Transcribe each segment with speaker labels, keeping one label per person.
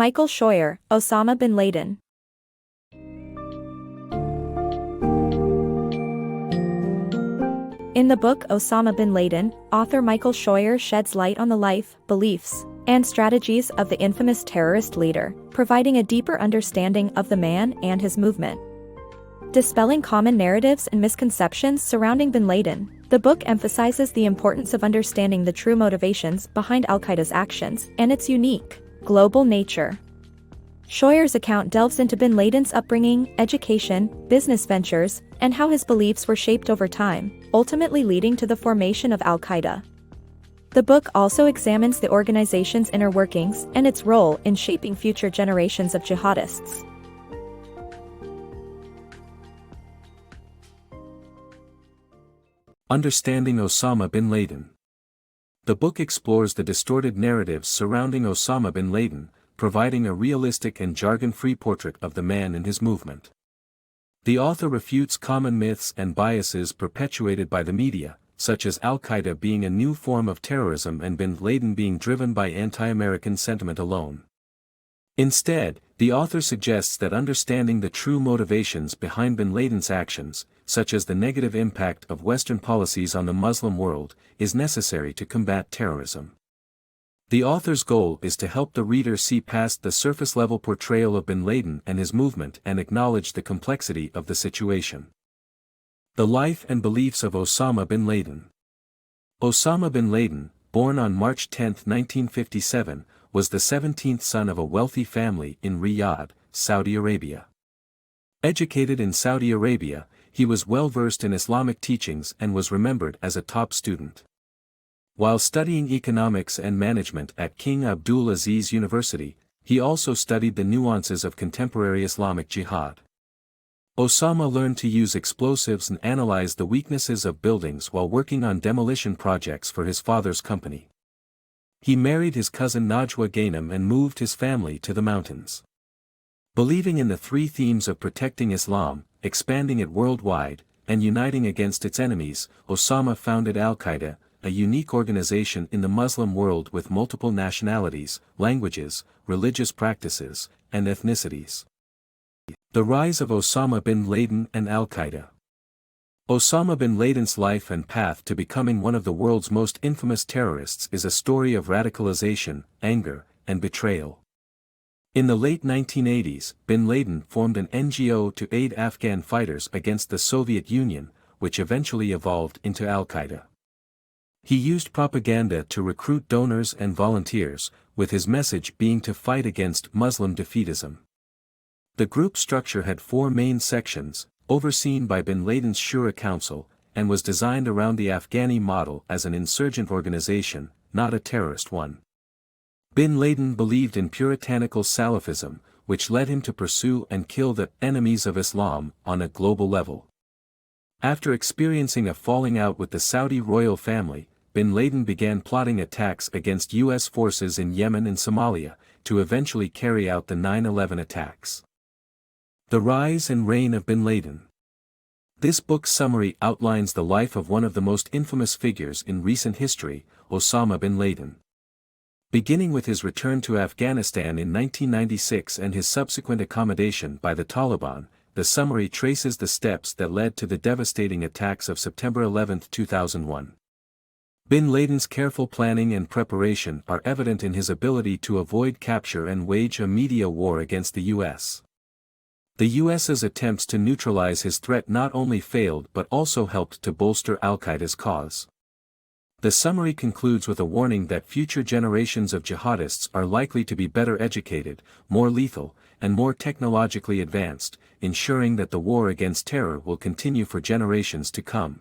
Speaker 1: Michael Scheuer, Osama bin Laden. In the book Osama bin Laden, author Michael Scheuer sheds light on the life, beliefs, and strategies of the infamous terrorist leader, providing a deeper understanding of the man and his movement. Dispelling common narratives and misconceptions surrounding bin Laden, the book emphasizes the importance of understanding the true motivations behind al-Qaeda's actions and its unique, global nature. Scheuer's account delves into bin Laden's upbringing, education, business ventures, and how his beliefs were shaped over time, ultimately leading to the formation of al-Qaeda. The book also examines the organization's inner workings and its role in shaping future generations of jihadists.
Speaker 2: Understanding Osama bin Laden. The book explores the distorted narratives surrounding Osama bin Laden, providing a realistic and jargon-free portrait of the man and his movement. The author refutes common myths and biases perpetuated by the media, such as al-Qaeda being a new form of terrorism and bin Laden being driven by anti-American sentiment alone. Instead, the author suggests that understanding the true motivations behind bin Laden's actions, such as the negative impact of Western policies on the Muslim world, is necessary to combat terrorism. The author's goal is to help the reader see past the surface-level portrayal of bin Laden and his movement and acknowledge the complexity of the situation. The life and beliefs of Osama bin Laden. Osama bin Laden, born on March 10, 1957, was the 17th son of a wealthy family in Riyadh, Saudi Arabia. Educated in Saudi Arabia, he was well-versed in Islamic teachings and was remembered as a top student. While studying economics and management at King Abdul Aziz University, he also studied the nuances of contemporary Islamic jihad. Osama learned to use explosives and analyze the weaknesses of buildings while working on demolition projects for his father's company. He married his cousin Najwa Ghanem and moved his family to the mountains. Believing in the three themes of protecting Islam, expanding it worldwide, and uniting against its enemies, Osama founded al-Qaeda, a unique organization in the Muslim world with multiple nationalities, languages, religious practices, and ethnicities. The rise of Osama bin Laden and al-Qaeda. Osama bin Laden's life and path to becoming one of the world's most infamous terrorists is a story of radicalization, anger, and betrayal. In the late 1980s, bin Laden formed an NGO to aid Afghan fighters against the Soviet Union, which eventually evolved into al-Qaeda. He used propaganda to recruit donors and volunteers, with his message being to fight against Muslim defeatism. The group structure had four main sections, overseen by bin Laden's Shura Council, and was designed around the Afghani model as an insurgent organization, not a terrorist one. Bin Laden believed in puritanical Salafism, which led him to pursue and kill the enemies of Islam on a global level. After experiencing a falling out with the Saudi royal family, bin Laden began plotting attacks against U.S. forces in Yemen and Somalia, to eventually carry out the 9/11 attacks. The rise and reign of bin Laden. This book's summary outlines the life of one of the most infamous figures in recent history, Osama bin Laden. Beginning with his return to Afghanistan in 1996 and his subsequent accommodation by the Taliban, the summary traces the steps that led to the devastating attacks of September 11, 2001. Bin Laden's careful planning and preparation are evident in his ability to avoid capture and wage a media war against the U.S. The U.S.'s attempts to neutralize his threat not only failed but also helped to bolster al-Qaeda's cause. The summary concludes with a warning that future generations of jihadists are likely to be better educated, more lethal, and more technologically advanced, ensuring that the war against terror will continue for generations to come.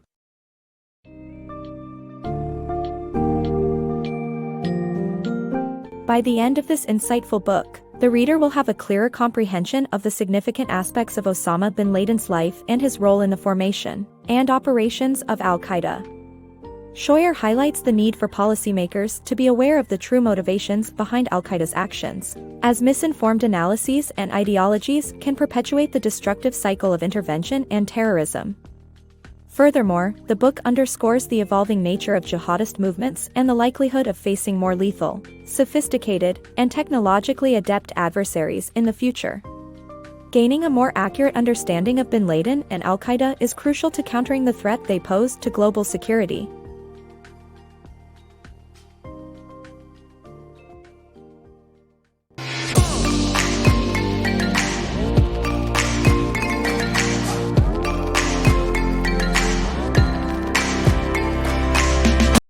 Speaker 1: By the end of this insightful book, the reader will have a clearer comprehension of the significant aspects of Osama bin Laden's life and his role in the formation and operations of al-Qaeda. Scheuer highlights the need for policymakers to be aware of the true motivations behind al-Qaeda's actions, as misinformed analyses and ideologies can perpetuate the destructive cycle of intervention and terrorism. Furthermore, the book underscores the evolving nature of jihadist movements and the likelihood of facing more lethal, sophisticated, and technologically adept adversaries in the future. Gaining a more accurate understanding of bin Laden and al-Qaeda is crucial to countering the threat they pose to global security.